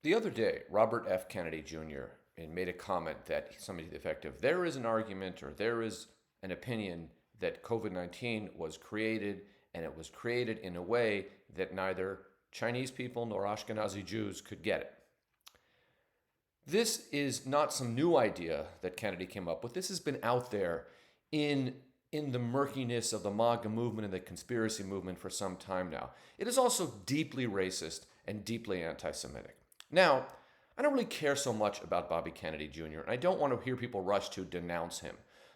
The other day, Robert F. Kennedy Jr. made a comment that something to the effect of there is an argument or there is an opinion that COVID 19 was created, and it was created in a way that neither Chinese people nor Ashkenazi Jews could get it. This is not some new idea that Kennedy came up with. This has been out there in the murkiness of the MAGA movement and the conspiracy movement for some time now. It is also deeply racist and deeply anti Semitic. Now, I don't really care so much about Bobby Kennedy Jr., and I don't want to hear people rush to denounce him.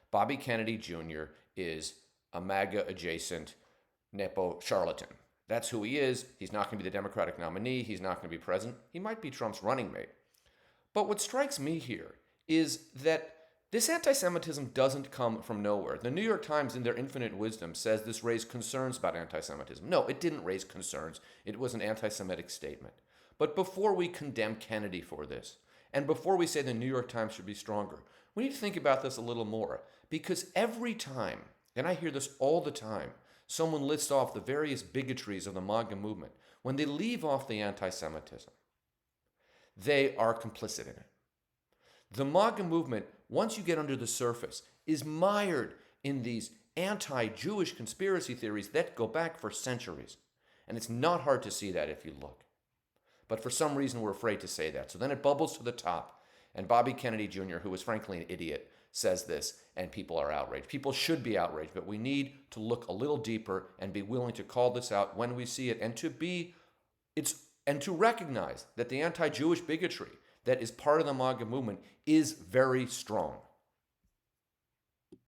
Bobby Kennedy Jr. is a MAGA adjacent Nepo charlatan. That's who he is. He's not going to be the Democratic nominee. He's not going to be president. He might be Trump's running mate. But what strikes me here is that this anti-Semitism doesn't come from nowhere. The New York Times, in their infinite wisdom, says this raised concerns about anti-Semitism. No, it didn't raise concerns. It was an anti-Semitic statement. But before we condemn Kennedy for this, and before we say the New York Times should be stronger, we need to think about this a little more. Because every time, and I hear this all the time, someone lists off the various bigotries of the MAGA movement, when they leave off the anti-Semitism, they are complicit in it. The MAGA movement, once you get under the surface, is mired in these anti-Jewish conspiracy theories that go back for centuries. And it's not hard to see that if you look. But for some reason, we're afraid to say that. So then it bubbles to the top, and Bobby Kennedy Jr., who is frankly an idiot, says this, and people are outraged. People should be outraged, but we need to look a little deeper and be willing to call this out when we see it, and to recognize that the anti-Jewish bigotry that is part of the MAGA movement is very strong.